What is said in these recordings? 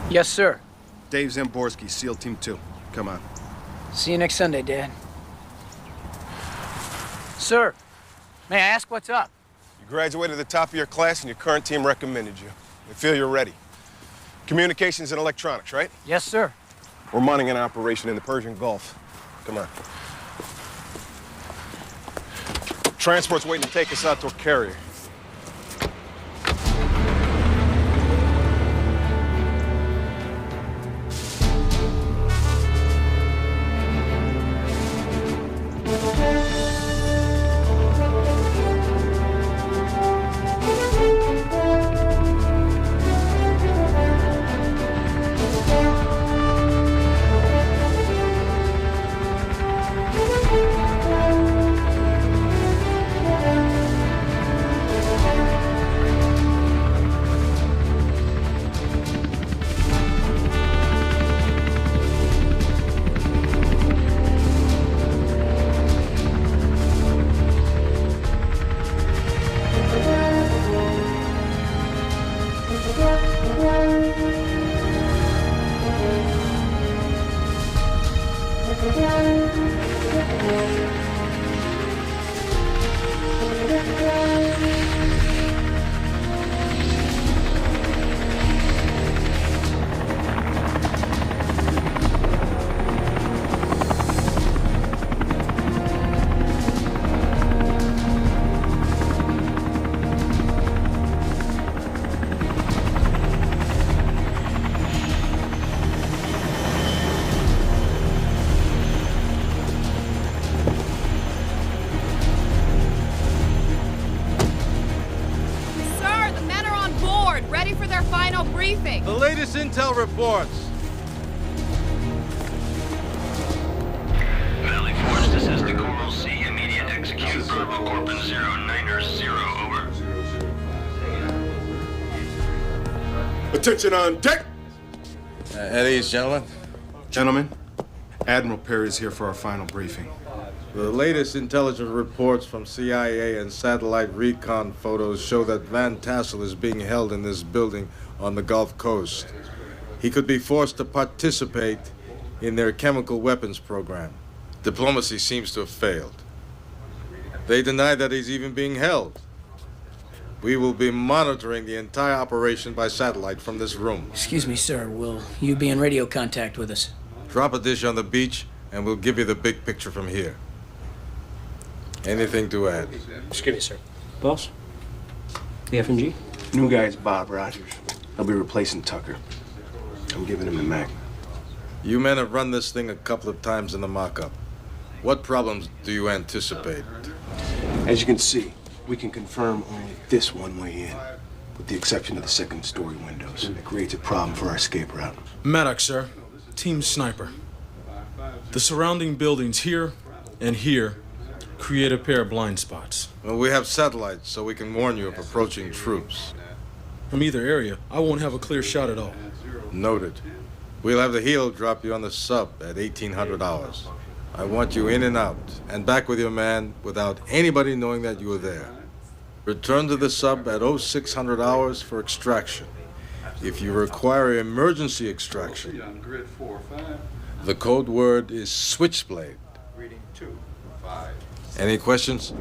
Yes, sir. Dave Zamborski, SEAL Team 2. Come on. See you next Sunday, Dad. Sir, may I ask what's up? You graduated at the top of your class and your current team recommended you. They feel you're ready. Communications and electronics, right? Yes, sir. We're mounting an operation in the Persian Gulf. Come on. Transport's waiting to take us out to a carrier. The latest intel reports. Valley Force, this is the Coral Sea. Immediate execute. Bravo Corpin 090, over. Attention on deck! At ease, gentlemen. Gentlemen, Admiral Perry is here for our final briefing. The latest intelligence reports from CIA and satellite recon photos show that Van Tassel is being held in this building on the Gulf Coast. He could be forced to participate in their chemical weapons program. Diplomacy seems to have failed. They deny that he's even being held. We will be monitoring the entire operation by satellite from this room. Excuse me, sir. Will you be in radio contact with us? Drop a dish on the beach, and we'll give you the big picture from here. Anything to add? Excuse me, sir. Boss? The F&G? New guy's Bob Rogers. I'll be replacing Tucker. I'm giving him the Mac. You men have run this thing a couple of times in the mock-up. What problems do you anticipate? As you can see, we can confirm only this one way in, with the exception of the second-story windows. It creates a problem for our escape route. Maddox, sir. Team Sniper. The surrounding buildings here and here create a pair of blind spots. Well, we have satellites, so we can warn you of approaching troops. From either area, I won't have a clear shot at all. Noted. We'll have the helo drop you on the sub at 1800 hours. I want you in and out, and back with your man without anybody knowing that you were there. Return to the sub at 0600 hours for extraction. If you require emergency extraction, the code word is switchblade. Any questions?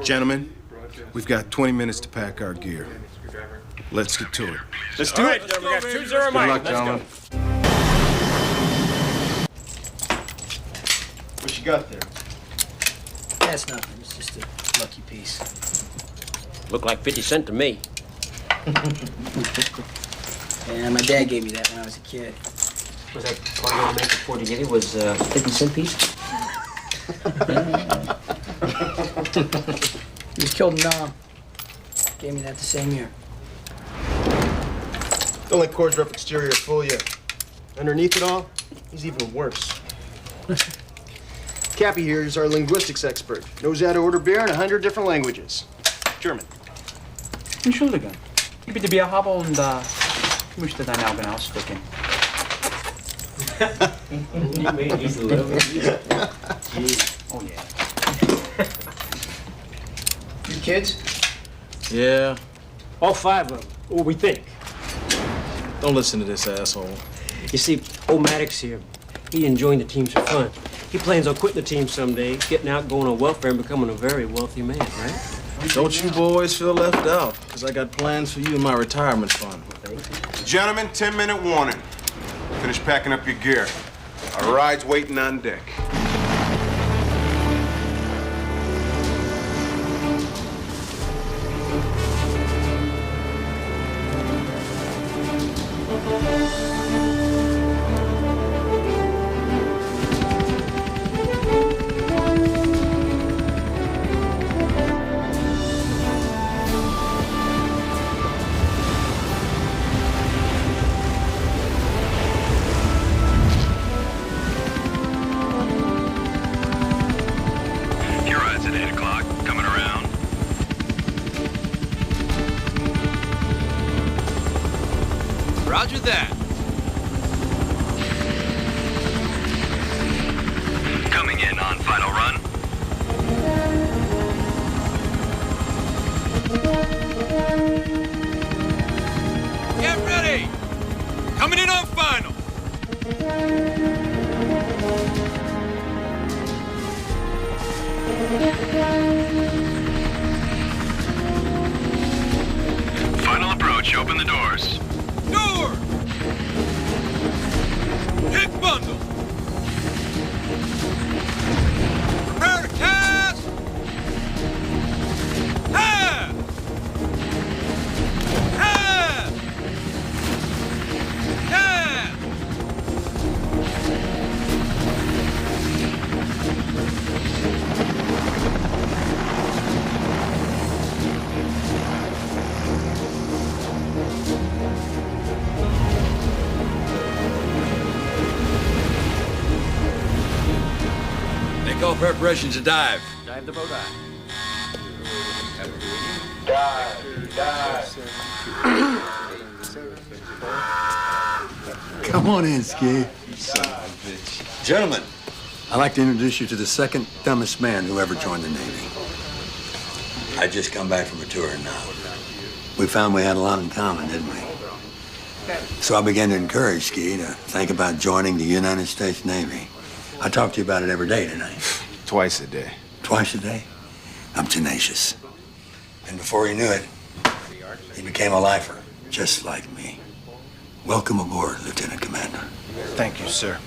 Gentlemen, we've got 20 minutes to pack our gear. Let's get to it. Let's do it. We got 2-0 Good Mike. luck, gentlemen. What you got there? That's nothing. It's just a lucky piece. Look like 50 cents to me. Yeah, my dad gave me that when I was a kid. Was that part of the make before to get it was 50-cent piece? He was killed in Nam. Gave me that the same year. Don't let Cord's rough exterior fool you. Underneath it all, he's even worse. Cappy here is our linguistics expert. Knows how to order beer in 100 different languages. German. Entschuldigung. Ich bitte Bier haben und ich möchte deine Augen ausdrücken. Oh yeah. You kids? Yeah. All 5 of them. What we think? Don't listen to this asshole. You see, old Maddox here, he enjoying the teams for fun. He plans on quitting the team someday, getting out, going on welfare, and becoming a very wealthy man, right? Don't you boys feel left out, because I got plans for you in my retirement fund. Gentlemen, 10-minute warning. Finish packing up your gear. Our ride's waiting on deck. Your ride's at 8 o'clock. Coming around. Roger that. Coming in on final run. Get ready. Coming in on final. Final approach. Open the doors. Door. Hit bundle. Prepare to cast. Have. Have. Have. Make all preparations to dive. Dive the boat out. Come on in, Ski. Gentlemen, I'd like to introduce you to the second dumbest man who ever joined the Navy. I just come back from a tour now. We found we had a lot in common, didn't we? So I began to encourage Ski to think about joining the United States Navy. I talk to you about it every day tonight. Twice a day. Twice a day? I'm tenacious. And before he knew it, he became a lifer, just like me. Welcome aboard, Lieutenant Commander. Thank you, sir.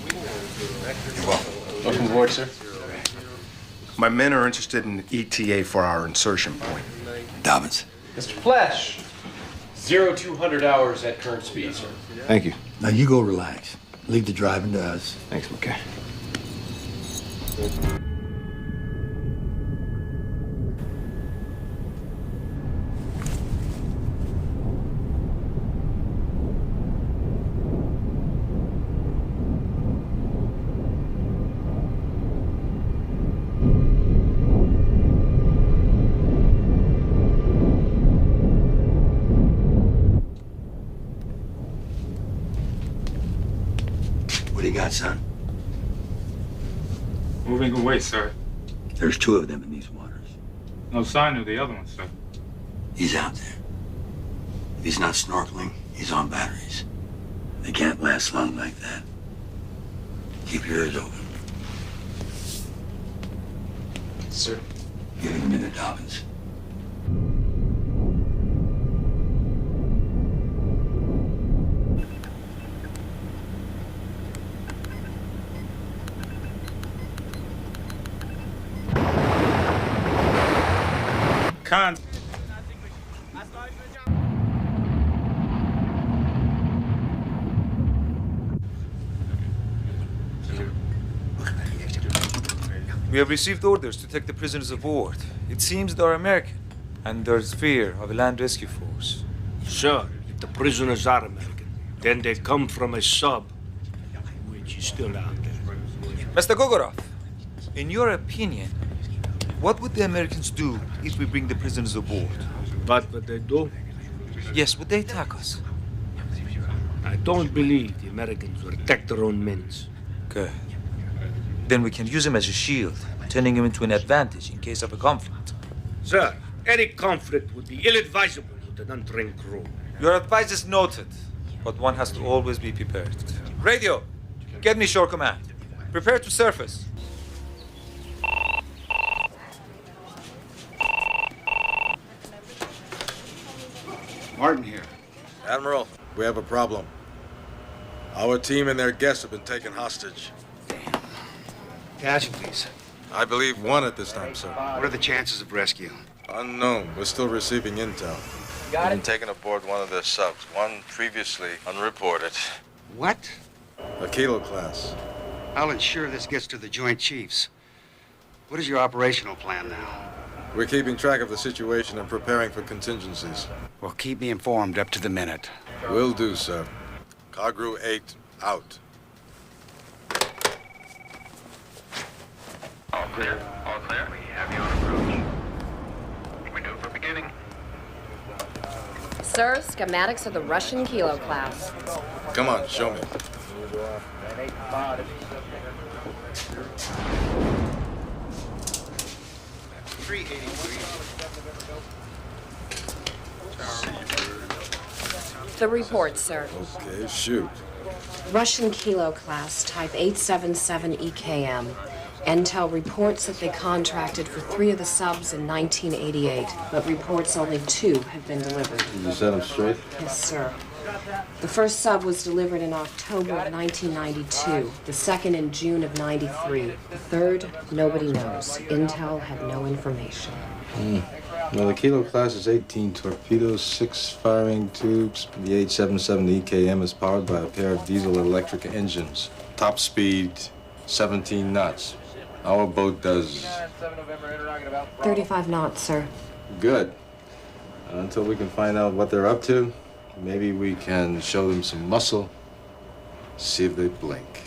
You're welcome. Welcome aboard, sir. My men are interested in ETA for our insertion point. Dobbins. Mr. Flash, 0200 hours at current speed, sir. Thank you. Now you go relax. Leave the driving to us. Thanks, McKay. What do you got, son? Moving away, sir. There's two of them in these waters. No sign of the other one, sir. He's out there. If he's not snorkeling, he's on batteries. They can't last long like that. Keep your ears open. Sir. Give him a minute, Dobbins. Con. We have received orders to take the prisoners aboard. It seems they're American, and there's fear of a land rescue force. Sir, if the prisoners are American, then they come from a sub, which is still out there. Mr. Gogorov, in your opinion, what would the Americans do if we bring the prisoners aboard? What would they do? Yes, would they attack us? I don't believe the Americans will attack their own men. Good. Then we can use them as a shield, turning them into an advantage in case of a conflict. Sir, any conflict would be ill-advisable with an untrained crew. Your advice is noted. but one has to always be prepared. Radio, get me shore command. Prepare to surface. Martin here. Admiral, we have a problem. Our team and their guests have been taken hostage. Casualties. I believe one at this time, sir. What are the chances of rescue? Unknown. We're still receiving intel. Got Been taken aboard one of their subs, one previously unreported. What? A Kilo class. I'll ensure this gets to the Joint Chiefs. What is your operational plan now? We're keeping track of the situation and preparing for contingencies. Well, keep me informed up to the minute. Will do, sir. Cargrew 8, out. All clear. All clear. We have you on approach. Window for beginning. Sir, schematics of the Russian Kilo class. Come on, show me. The report, sir. Okay, shoot. Russian Kilo class, type 877 EKM. Intel reports that they contracted for 3 of the subs in 1988, but reports only 2 have been delivered. Did you set them straight? Yes, sir. The first sub was delivered in October of 1992, the second in June of 93. The third, nobody knows. Intel had no information. Well, the Kilo class is 18 torpedoes, 6 firing tubes. The 877 EKM is powered by a pair of diesel-electric engines. Top speed, 17 knots. Our boat does 35 knots, sir. good. Until we can find out what they're up to, maybe we can show them some muscle, see if they blink.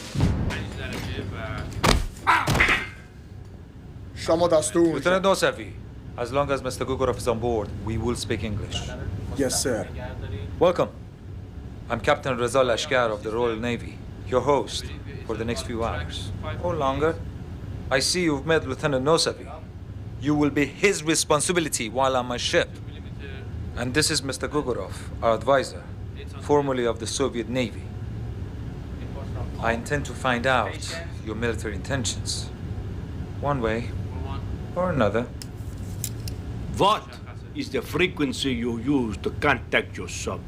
Lieutenant Nosavi, as long as Mr. Gugurov is on board, we will speak English. Yes, sir. Welcome. I'm Captain Reza Lashkar of the Royal Navy, your host for the next few hours. Or longer. I see you've met Lieutenant Nosavi. You will be his responsibility while on my ship. And this is Mr. Gugurov, our advisor, formerly of the Soviet Navy. I intend to find out your military intentions. One way or another. What is the frequency you use to contact your sub?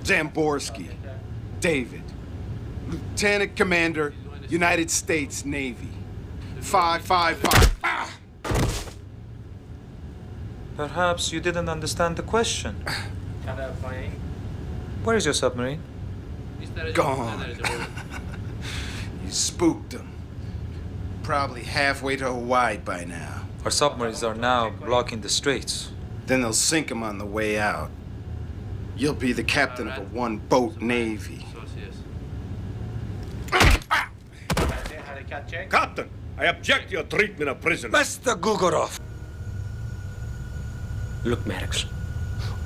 Zamborsky. David. Lieutenant Commander, United States Navy. 555. Ah! Perhaps you didn't understand the question. Where is your submarine? Gone. You spooked them. Probably halfway to Hawaii by now. Our submarines are now blocking the straits. Then they'll sink them on the way out. You'll be the captain of a one-boat navy. Captain, I object to your treatment of prisoners. Mr. Gugurov! Look, Maddox,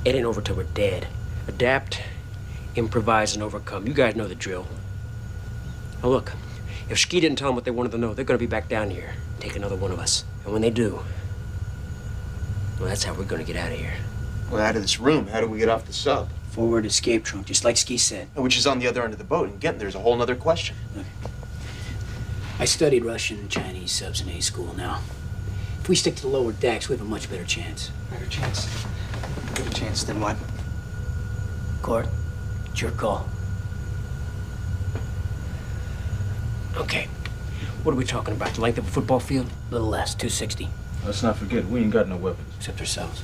it ain't over till we're dead. Adapt, improvise, and overcome. You guys know the drill. Now look, if Ski didn't tell them what they wanted to know, they're gonna be back down here, take another one of us. And when they do, well, that's how we're gonna get out of here. Well, out of this room, how do we get off the sub? Forward escape trunk, just like Ski said. Which is on the other end of the boat, and getting there's a whole nother question. Look, I studied Russian and Chinese subs in A school now. If we stick to the lower decks, we have a much better chance. Better chance? Better chance than what? Court, it's your call. Okay, what are we talking about? The length of a football field? A little less, 260. Let's not forget, we ain't got no weapons. Except ourselves.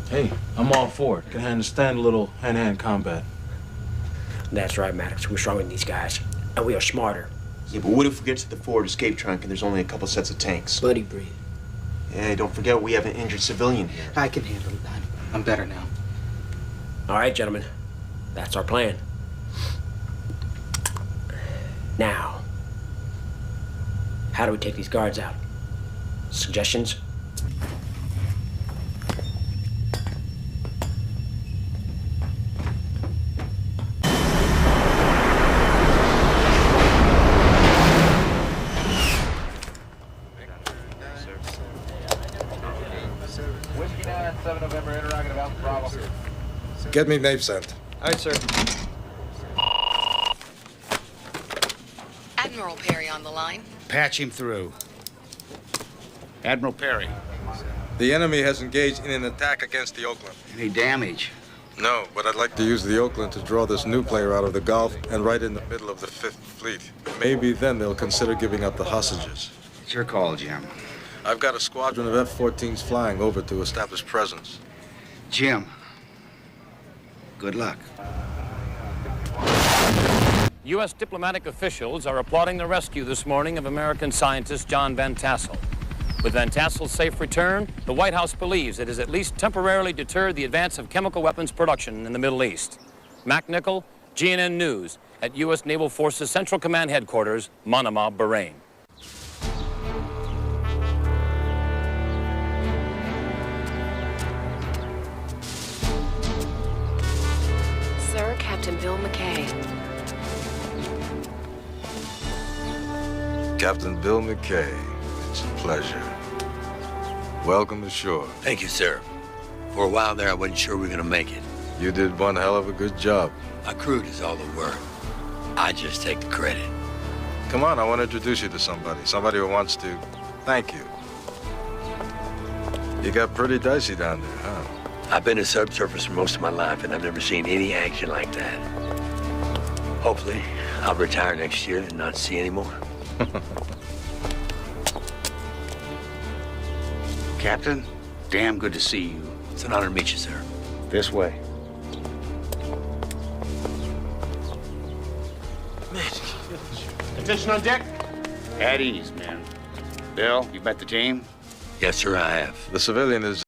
Hey, I'm all for it. Can understand a little hand-to-hand combat. That's right, Maddox. We're stronger than these guys. And we are smarter. Yeah, but what if we get to the forward escape trunk and there's only a couple sets of tanks? Bloody breathe. Yeah, don't forget we have an injured civilian here. I can handle it. I'm better now. All right, gentlemen. That's our plan. Now, how do we take these guards out? Suggestions? Get me NAVCENT. All right, sir. Admiral Perry on the line. Patch him through. Admiral Perry. The enemy has engaged in an attack against the Oakland. Any damage? No, but I'd like to use the Oakland to draw this new player out of the Gulf and right in the middle of the Fifth Fleet. Maybe then they'll consider giving up the hostages. It's your call, Jim. I've got a squadron of F-14s flying over to establish presence. Jim, good luck. U.S. diplomatic officials are applauding the rescue this morning of American scientist John Van Tassel. With Van Tassel's safe return, the White House believes it has at least temporarily deterred the advance of chemical weapons production in the Middle East. Mac Nichol, GNN News, at U.S. Naval Forces Central Command Headquarters, Manama, Bahrain. Sir, Captain Bill McKay. Captain Bill McKay, it's a pleasure. Welcome ashore. Thank you, sir. For a while there, I wasn't sure we were gonna make it. You did one hell of a good job. My crew does all the work. I just take the credit. Come on, I want to introduce you to somebody who wants to thank you. You got pretty dicey down there, huh? I've been a subsurface for most of my life, and I've never seen any action like that. Hopefully, I'll retire next year and not see any more. Captain, damn good to see you. It's an honor to meet you, sir. This way. Attention on deck. At ease, men. Bill, you met the team? Yes, sir, I have. The civilian is